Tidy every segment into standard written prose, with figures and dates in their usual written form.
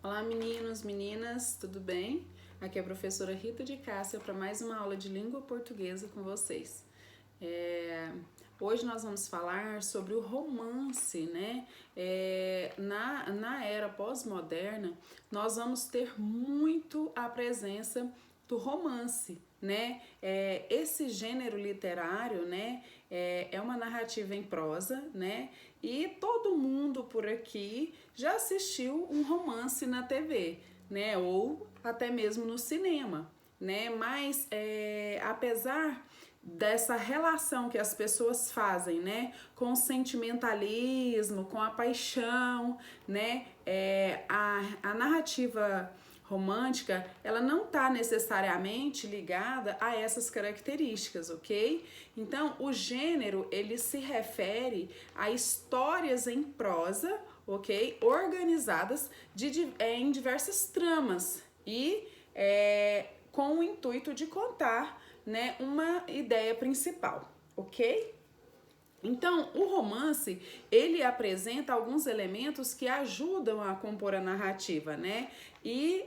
Olá meninos, meninas, tudo bem? Aqui é a professora Rita de Cássia para mais uma aula de língua portuguesa com vocês. Hoje nós vamos falar sobre o romance, né? Na era pós-moderna, nós vamos ter muito a presença do romance, né? Esse gênero literário, né? É uma narrativa em prosa, né? E todo mundo por aqui já assistiu um romance na TV, né? Ou até mesmo no cinema, né? Mas apesar dessa relação que as pessoas fazem, né, com o sentimentalismo, com a paixão, né, a narrativa romântica, ela não está necessariamente ligada a essas características, ok? Então, o gênero, ele se refere a histórias em prosa, ok? Organizadas em diversas tramas e com o intuito de contar, né, uma ideia principal, ok? Então, o romance, ele apresenta alguns elementos que ajudam a compor a narrativa, né? E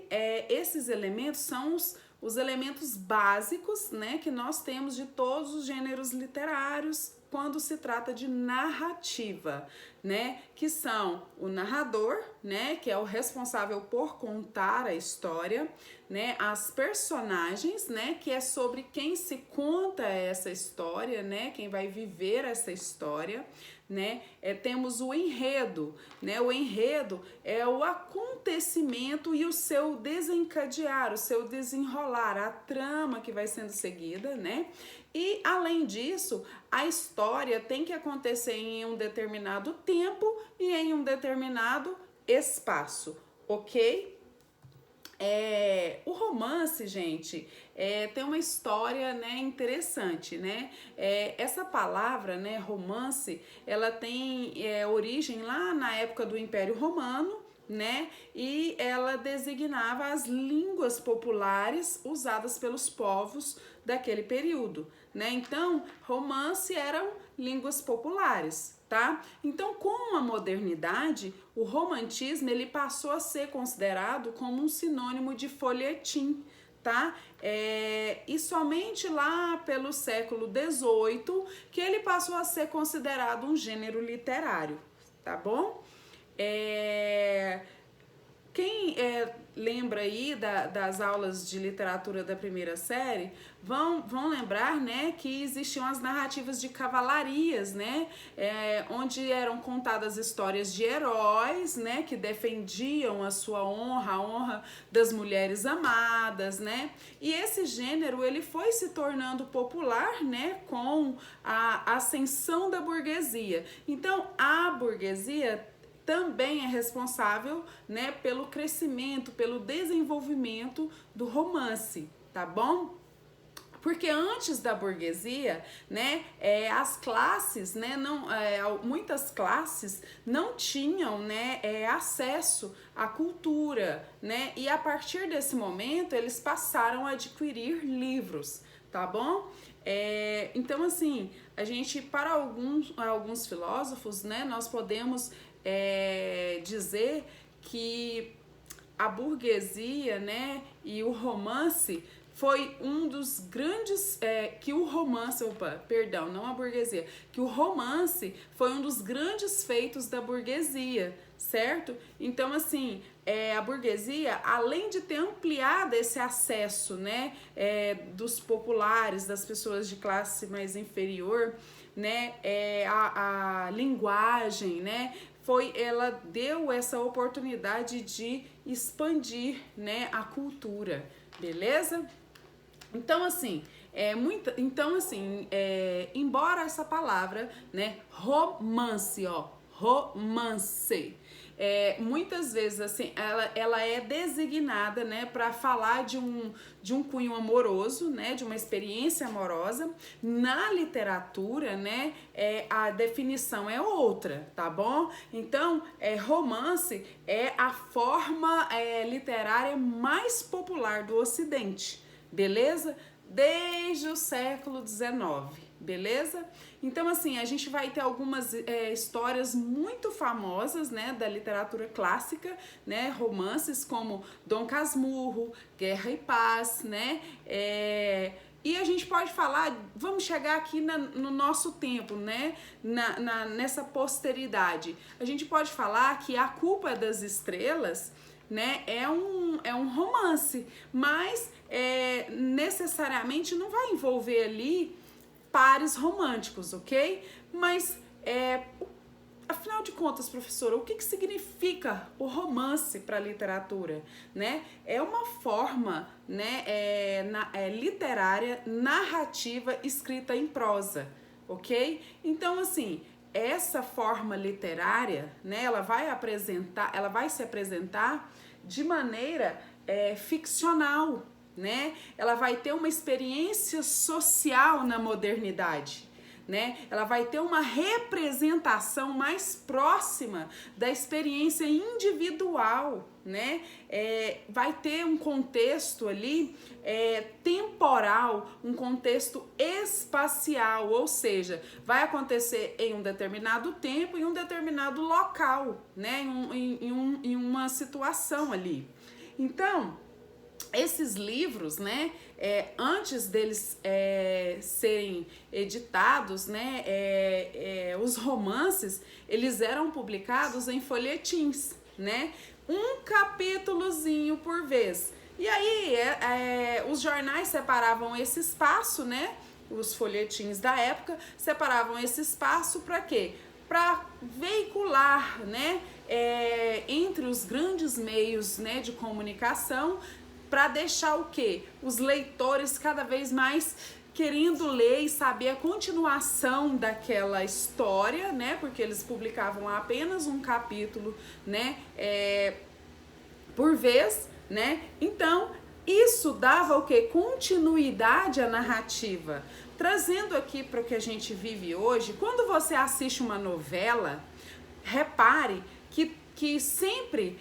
esses elementos são os elementos básicos, né, que nós temos de todos os gêneros literários quando se trata de narrativa, né, que são o narrador, né, que é o responsável por contar a história, né, as personagens, né, que é sobre quem se conta essa história, né, quem vai viver essa história, né, temos o enredo, né, o enredo é o acontecimento e o seu desencadear, o seu desenrolar, a trama que vai sendo seguida, né, e além disso, a história tem que acontecer em um determinado tempo e em um determinado espaço, ok? O romance, gente, tem uma história, né, interessante, né? Essa palavra, né, romance, ela tem origem lá na época do Império Romano, né? E ela designava as línguas populares usadas pelos povos daquele período, né? Então, romance eram línguas populares, tá? Então, com a modernidade, o romantismo ele passou a ser considerado como um sinônimo de folhetim, tá? E somente lá pelo século XVIII que ele passou a ser considerado um gênero literário, tá bom? Quem lembra aí das aulas de literatura da primeira série vão lembrar, né, que existiam as narrativas de cavalarias, né, onde eram contadas histórias de heróis, né, que defendiam a sua honra, a honra das mulheres amadas, né, e esse gênero ele foi se tornando popular, né, com a ascensão da burguesia. Então a burguesia também é responsável, né, pelo crescimento, pelo desenvolvimento do romance, tá bom? Porque antes da burguesia, né, as classes, né, muitas classes não tinham, né, acesso à cultura, né, e a partir desse momento eles passaram a adquirir livros, tá bom? Então, assim, a gente, para alguns filósofos, né, nós podemos dizer que a burguesia, né, e o romance foi um dos grandes, que o romance foi um dos grandes feitos da burguesia, certo? Então, assim, a burguesia, além de ter ampliado esse acesso, né, dos populares, das pessoas de classe mais inferior, né, a linguagem, né, ela deu essa oportunidade de expandir, né, a cultura, beleza? Então, assim, embora essa palavra, né, romance, romance, muitas vezes, assim, ela é designada, né, para falar de um cunho amoroso, né, de uma experiência amorosa. Na literatura, né, a definição é outra, tá bom? Então, romance é a forma literária mais popular do Ocidente, beleza? Desde o século XIX, beleza? Então, assim, a gente vai ter algumas histórias muito famosas, né, da literatura clássica, né, romances como Dom Casmurro, Guerra e Paz, né, e a gente pode falar, vamos chegar aqui no nosso tempo, né, nessa posteridade. A gente pode falar que A Culpa das Estrelas, né, é um romance, mas necessariamente não vai envolver ali pares românticos, ok? Mas, afinal de contas, professora, o que significa o romance para a literatura? Né? É uma forma, né, literária, narrativa, escrita em prosa, ok? Então, assim, essa forma literária, né, ela vai se apresentar de maneira ficcional, né? Ela vai ter uma experiência social na modernidade, né? Ela vai ter uma representação mais próxima da experiência individual, né? Vai ter um contexto ali temporal, um contexto espacial, ou seja, vai acontecer em um determinado tempo, em um determinado local, né? Em uma situação ali. Então, esses livros, né, antes deles serem editados, né, os romances, eles eram publicados em folhetins, né, um capítulozinho por vez. E aí os jornais separavam esse espaço, né, os folhetins da época separavam esse espaço para quê? Para veicular, né, entre os grandes meios, né, de comunicação, para deixar o quê? Os leitores cada vez mais querendo ler e saber a continuação daquela história, né? Porque eles publicavam apenas um capítulo, né? Por vez, né? Então, isso dava o quê? Continuidade à narrativa. Trazendo aqui para o que a gente vive hoje, quando você assiste uma novela, repare que sempre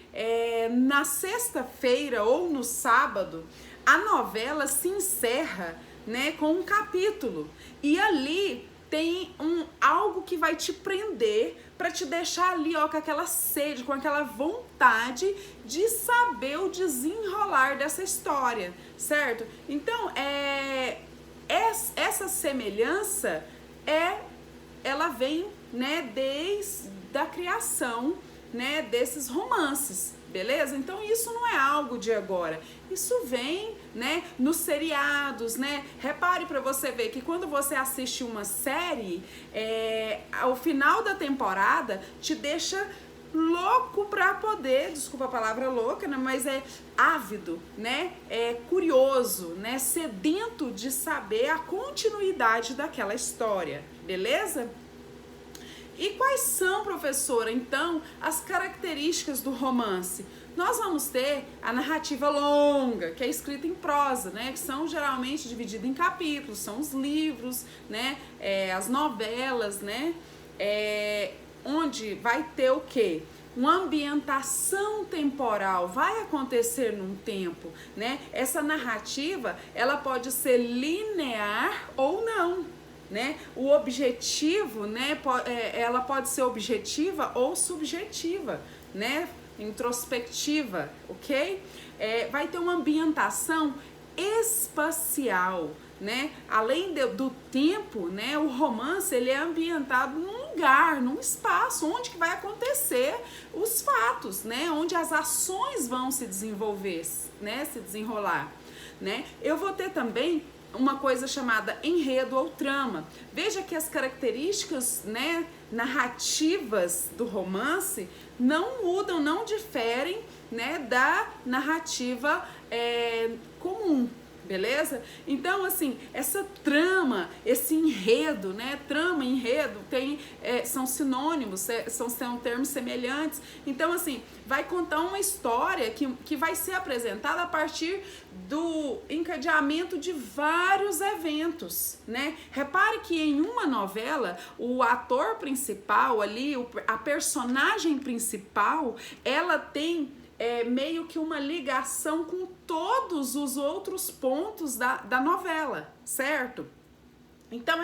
na sexta-feira ou no sábado a novela se encerra, né, com um capítulo e ali tem algo que vai te prender para te deixar ali, ó, com aquela sede, com aquela vontade de saber o desenrolar dessa história, certo? Então, essa semelhança ela vem, né, desde a criação, né, desses romances, beleza? Então isso não é algo de agora, isso vem, né, nos seriados, né? Repare para você ver que quando você assiste uma série, ao final da temporada te deixa louco para poder, desculpa a palavra louca, né, mas ávido, né, curioso, né, sedento de saber a continuidade daquela história, beleza? E quais são, professora, então, as características do romance? Nós vamos ter a narrativa longa, que é escrita em prosa, né? Que são geralmente divididas em capítulos, são os livros, né? As novelas, né? Onde vai ter o quê? Uma ambientação temporal, vai acontecer num tempo, né? Essa narrativa, ela pode ser linear ou não. Né? O objetivo, né, ela pode ser objetiva ou subjetiva, né? Introspectiva, ok? Vai ter uma ambientação espacial, né? Além do tempo, né, o romance ele é ambientado num lugar, num espaço onde que vai acontecer os fatos, né? Onde as ações vão se desenvolver, né? Se desenrolar, né? Eu vou ter também uma coisa chamada enredo ou trama. Veja que as características, né, narrativas do romance não mudam, não diferem, né, da narrativa comum, beleza? Então, assim, essa trama, esse enredo, né, trama e enredo são sinônimos, são termos semelhantes. Então, assim, vai contar uma história que vai ser apresentada a partir do encadeamento de vários eventos, né? Repare que em uma novela, o ator principal ali, a personagem principal, ela tem meio que uma ligação com todos os outros pontos da novela, certo? Então,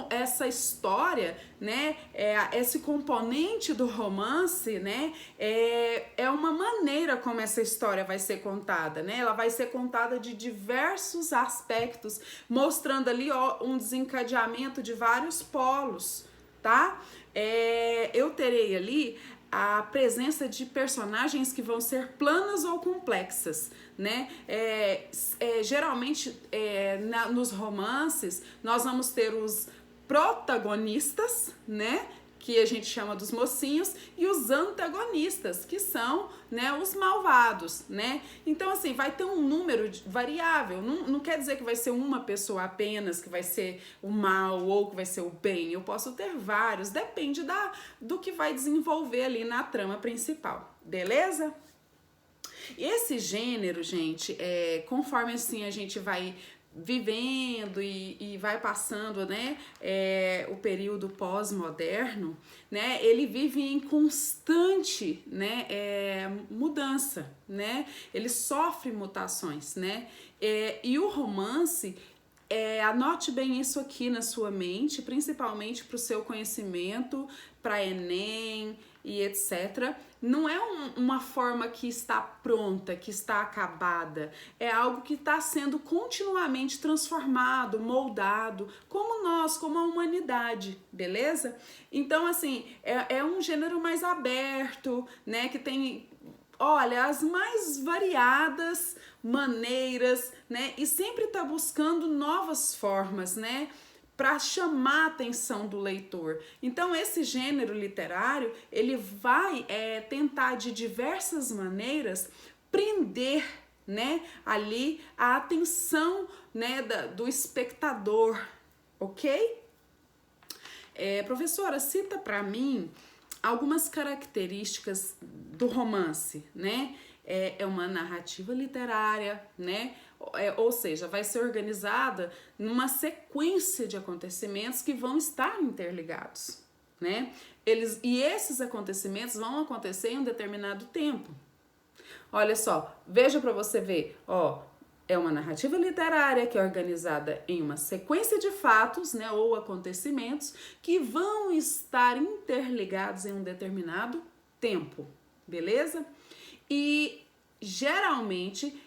essa história, né, esse componente do romance, né, é uma maneira como essa história vai ser contada, né? Ela vai ser contada de diversos aspectos, mostrando ali, ó, um desencadeamento de vários polos, tá? Eu terei ali a presença de personagens que vão ser planas ou complexas, né? Geralmente, nos romances, nós vamos ter os protagonistas, né? Que a gente chama dos mocinhos, e os antagonistas, que são, né, os malvados, né? Então, assim, vai ter um número variável, não quer dizer que vai ser uma pessoa apenas que vai ser o mal ou que vai ser o bem. Eu posso ter vários, depende do que vai desenvolver ali na trama principal, beleza? Esse gênero, gente, conforme assim a gente vai vivendo e vai passando, né, o período pós-moderno, né, ele vive em constante, né, mudança, né, ele sofre mutações, né, e o romance, anote bem isso aqui na sua mente, principalmente para o seu conhecimento, para Enem e etc. Não é uma forma que está pronta, que está acabada. É algo que está sendo continuamente transformado, moldado, como nós, como a humanidade, beleza? Então, assim, é um gênero mais aberto, né? Que tem, olha, as mais variadas maneiras, né? E sempre está buscando novas formas, né? Para chamar a atenção do leitor. Então, esse gênero literário, ele vai tentar de diversas maneiras prender, né, ali a atenção, né, do espectador, ok? Professora, cita para mim algumas características do romance, né? É uma narrativa literária, né? Ou seja, vai ser organizada numa sequência de acontecimentos que vão estar interligados, né? E esses acontecimentos vão acontecer em um determinado tempo. Olha só, veja para você ver, ó, é uma narrativa literária que é organizada em uma sequência de fatos, né, ou acontecimentos que vão estar interligados em um determinado tempo, beleza? E geralmente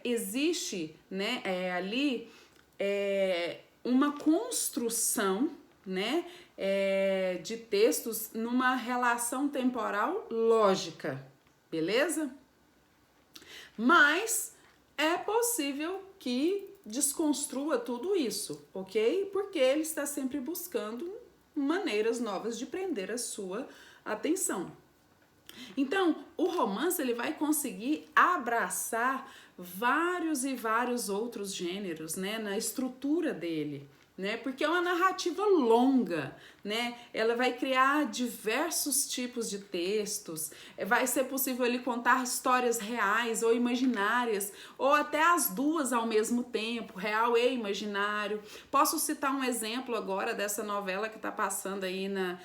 existe, né, ali uma construção, né, de textos numa relação temporal lógica, beleza? Mas é possível que desconstrua tudo isso, ok? Porque ele está sempre buscando maneiras novas de prender a sua atenção. Então, o romance ele vai conseguir abraçar vários e vários outros gêneros, né, na estrutura dele, né? Porque é uma narrativa longa, né? Ela vai criar diversos tipos de textos. Vai ser possível ele contar histórias reais ou imaginárias, ou até as duas ao mesmo tempo, real e imaginário. Posso citar um exemplo agora dessa novela que está passando aí no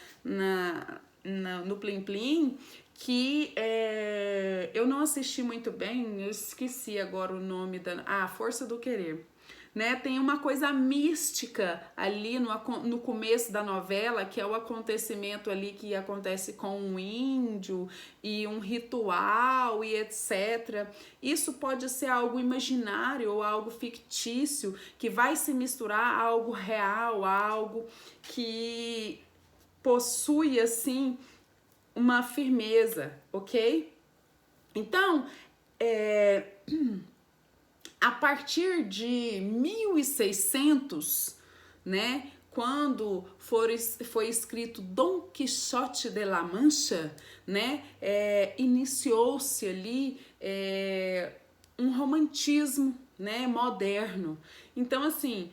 Plim Plim, que eu não assisti muito bem, eu esqueci agora o nome da... Força do Querer. Né? Tem uma coisa mística ali no começo da novela, que é o acontecimento ali que acontece com um índio e um ritual e etc. Isso pode ser algo imaginário ou algo fictício que vai se misturar a algo real, a algo que possui assim uma firmeza, ok? Então, a partir de 1600, né, quando foi escrito Dom Quixote de la Mancha, né, iniciou-se ali um romantismo, né, moderno. Então, assim,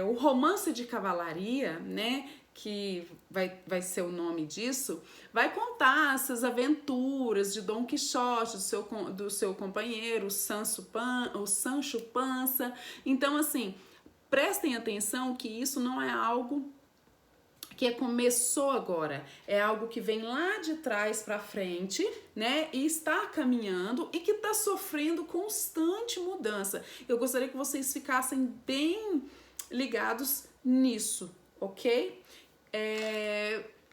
o romance de cavalaria, né, que vai ser o nome disso, vai contar essas aventuras de Dom Quixote, do seu companheiro, o Sancho Panza. Então, assim, prestem atenção que isso não é algo que começou agora, é algo que vem lá de trás para frente, né, e está caminhando e que está sofrendo constante mudança. Eu gostaria que vocês ficassem bem ligados nisso, ok?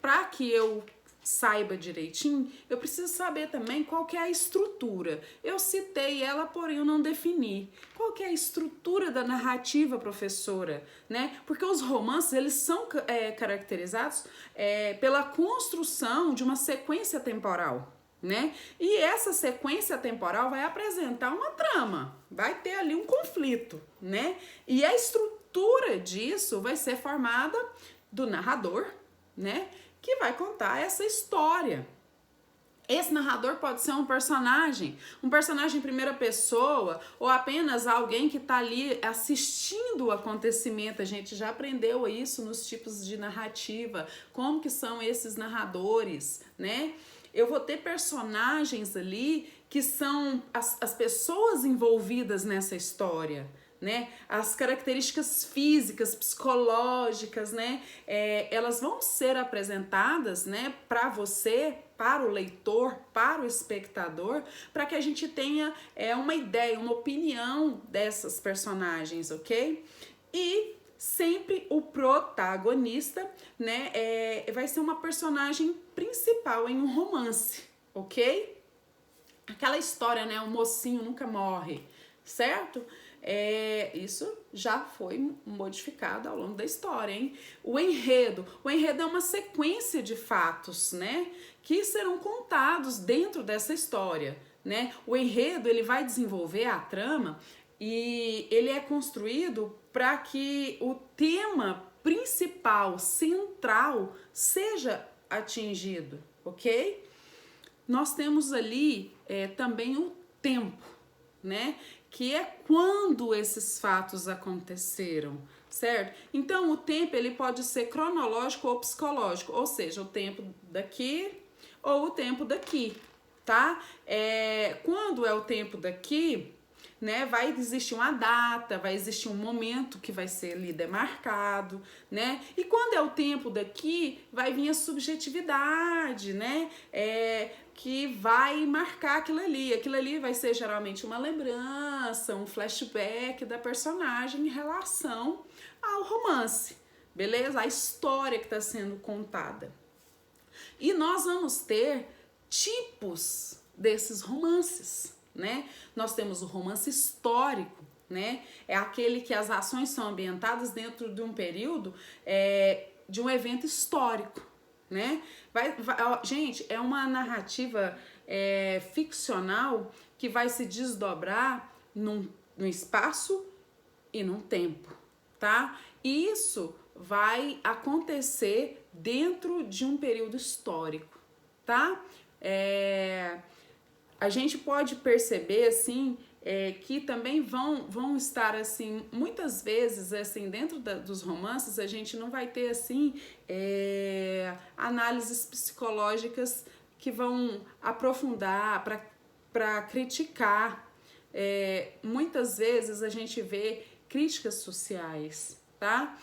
Para que eu saiba direitinho, eu preciso saber também qual que é a estrutura. Eu citei ela, porém eu não defini. Qual que é a estrutura da narrativa, professora? Né? Porque os romances, eles são caracterizados pela construção de uma sequência temporal. Né? E essa sequência temporal vai apresentar uma trama, vai ter ali um conflito, né? E a estrutura disso vai ser formada do narrador, né? Que vai contar essa história. Esse narrador pode ser um personagem em primeira pessoa, ou apenas alguém que está ali assistindo o acontecimento. A gente já aprendeu isso nos tipos de narrativa, como que são esses narradores, né? Eu vou ter personagens ali que são as pessoas envolvidas nessa história, né? As características físicas, psicológicas, né? Elas vão ser apresentadas, né, para você, para o leitor, para o espectador, para que a gente tenha uma ideia, uma opinião dessas personagens, ok? E sempre o protagonista, né, vai ser uma personagem principal em um romance, ok? Aquela história, né, o mocinho nunca morre, certo? Isso já foi modificado ao longo da história, hein? O enredo é uma sequência de fatos, né, que serão contados dentro dessa história, né? O enredo, ele vai desenvolver a trama e ele é construído para que o tema principal, central, seja atingido, ok? Nós temos ali também o tempo, né? Que é quando esses fatos aconteceram, certo? Então, o tempo, ele pode ser cronológico ou psicológico, ou seja, o tempo daqui ou o tempo daqui, tá? Quando é o tempo daqui, né, vai existir uma data, vai existir um momento que vai ser ali demarcado, né? E quando é o tempo daqui, vai vir a subjetividade, né? Que vai marcar aquilo ali. Aquilo ali vai ser geralmente uma lembrança, um flashback da personagem em relação ao romance, beleza? A história que está sendo contada. E nós vamos ter tipos desses romances, né? Nós temos o romance histórico, né? É aquele que as ações são ambientadas dentro de um período de um evento histórico, né? Gente, é uma narrativa ficcional que vai se desdobrar num espaço e num tempo, tá? E isso vai acontecer dentro de um período histórico, tá? A gente pode perceber, assim, que também vão estar, assim, muitas vezes, assim, dentro dos romances, a gente não vai ter, assim, análises psicológicas que vão aprofundar para criticar. Muitas vezes a gente vê críticas sociais, tá?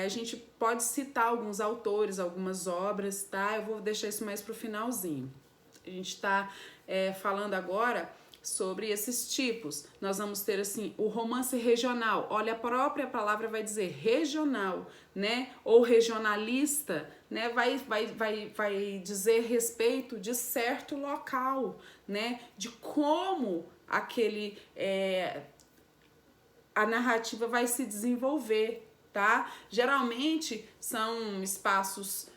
A gente pode citar alguns autores, algumas obras, tá? Eu vou deixar isso mais pro finalzinho. A gente está falando agora sobre esses tipos. Nós vamos ter, assim, o romance regional. Olha, a própria palavra vai dizer regional, né? Ou regionalista, né? Vai dizer respeito de certo local, né? De como a narrativa vai se desenvolver, tá? Geralmente são espaços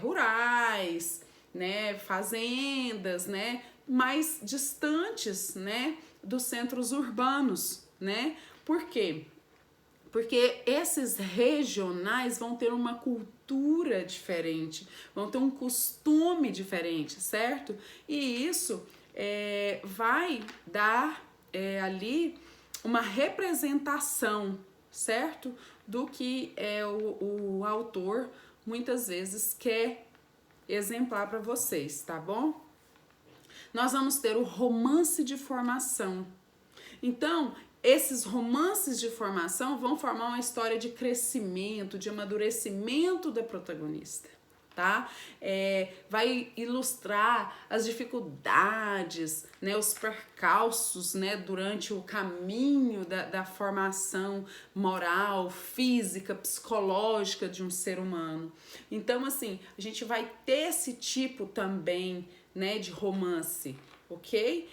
rurais, né, fazendas, né, mais distantes, né, dos centros urbanos, né? Por quê? Porque esses regionais vão ter uma cultura diferente, vão ter um costume diferente, certo? E isso vai dar ali uma representação, certo? Do que o autor muitas vezes quer exemplar para vocês, tá bom? Nós vamos ter o romance de formação. Então, esses romances de formação vão formar uma história de crescimento, de amadurecimento da protagonista, tá? Vai ilustrar as dificuldades, né, os percalços, né, durante o caminho da formação moral, física, psicológica de um ser humano. Então, assim, a gente vai ter esse tipo também, né, de romance, ok?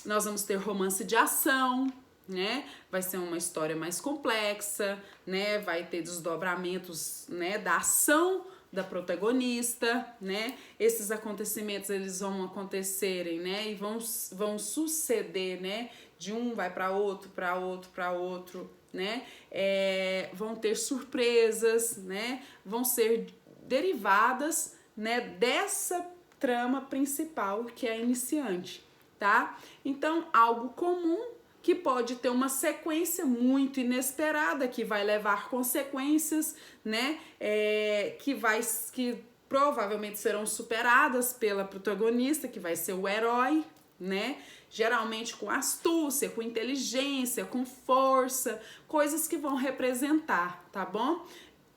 Nós vamos ter romance de ação, né? Vai ser uma história mais complexa, né? Vai ter desdobramentos, né, da ação da protagonista, né? Esses acontecimentos eles vão acontecerem, né? E vão suceder, né? De um vai para outro, para outro, para outro, né? Vão ter surpresas, né? Vão ser derivadas, né, dessa trama principal que é a iniciante, tá? Então, algo comum que pode ter uma sequência muito inesperada, que vai levar consequências, né, que provavelmente serão superadas pela protagonista, que vai ser o herói, né, geralmente com astúcia, com inteligência, com força, coisas que vão representar, tá bom?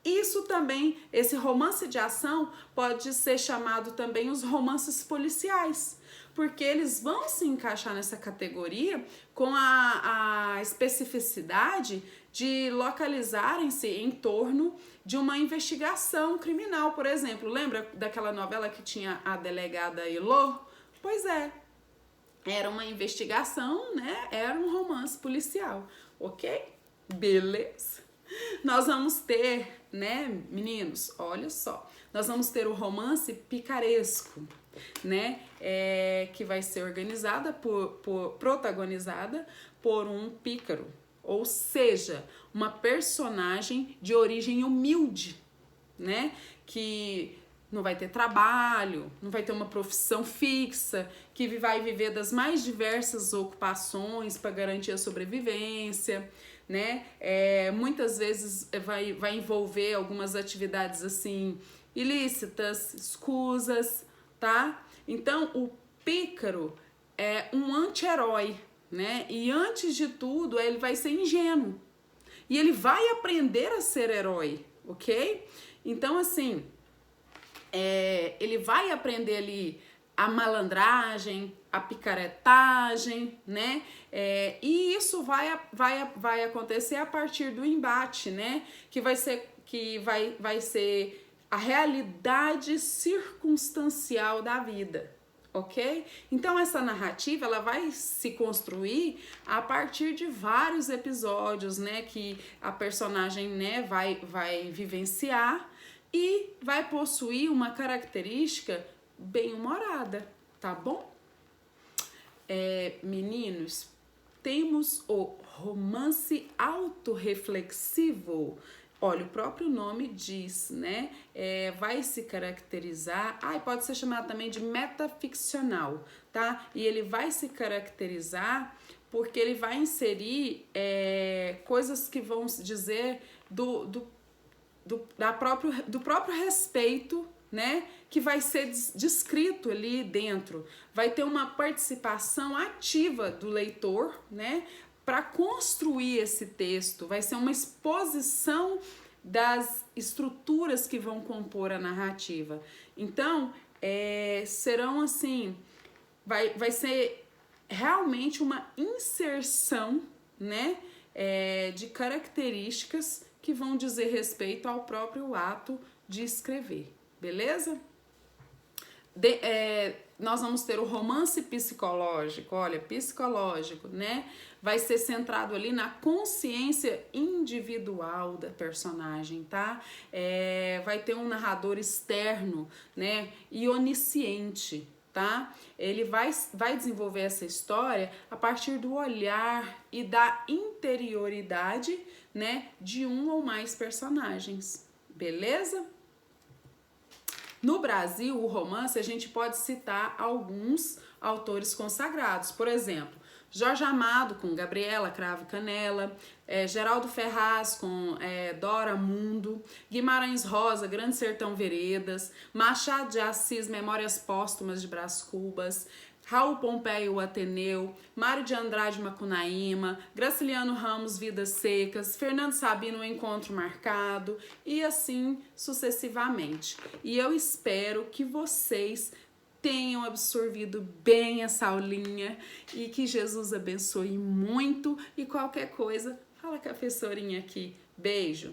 Isso também, esse romance de ação pode ser chamado também os romances policiais, porque eles vão se encaixar nessa categoria com a especificidade de localizarem-se em torno de uma investigação criminal, por exemplo. Lembra daquela novela que tinha a delegada Elô? Pois é, era uma investigação, né? Era um romance policial, ok? Beleza? Nós vamos ter, né, meninos, olha só, nós vamos ter o romance picaresco, né, que vai ser protagonizada por um pícaro, ou seja, uma personagem de origem humilde, né, que não vai ter trabalho, não vai ter uma profissão fixa, que vai viver das mais diversas ocupações para garantir a sobrevivência, né? Muitas vezes vai envolver algumas atividades assim ilícitas, escusas, tá? Então o pícaro é um anti-herói, né? E antes de tudo ele vai ser ingênuo e ele vai aprender a ser herói, ok? Então assim, ele vai aprender ali a malandragem, a picaretagem, né? E isso vai acontecer a partir do embate, né? Que vai ser a realidade circunstancial da vida, ok? Então essa narrativa ela vai se construir a partir de vários episódios, né? Que a personagem, né, vai vivenciar e vai possuir uma característica bem-humorada, tá bom? Meninos, temos o romance autorreflexivo. Olha, o próprio nome diz, né? Vai se caracterizar, pode ser chamado também de metaficcional, tá? E ele vai se caracterizar porque ele vai inserir coisas que vão dizer do próprio respeito, né, que vai ser descrito ali dentro. Vai ter uma participação ativa do leitor, né, para construir esse texto. Vai ser uma exposição das estruturas que vão compor a narrativa. Então, serão assim, vai ser realmente uma inserção, né, de características que vão dizer respeito ao próprio ato de escrever. Beleza? Nós vamos ter o romance psicológico, olha, psicológico, né? Vai ser centrado ali na consciência individual da personagem, tá? Vai ter um narrador externo, né? E onisciente, tá? Ele vai desenvolver essa história a partir do olhar e da interioridade, né? De um ou mais personagens, beleza? No Brasil, o romance, a gente pode citar alguns autores consagrados. Por exemplo, Jorge Amado com Gabriela Cravo e Canela, Geraldo Ferraz com Dora Mundo, Guimarães Rosa, Grande Sertão Veredas, Machado de Assis, Memórias Póstumas de Brás Cubas, Raul Pompeia, o Ateneu, Mário de Andrade, Macunaíma, Graciliano Ramos, Vidas Secas, Fernando Sabino, o Encontro Marcado e assim sucessivamente. E eu espero que vocês tenham absorvido bem essa aulinha e que Jesus abençoe muito e qualquer coisa, fala com a professorinha aqui. Beijo!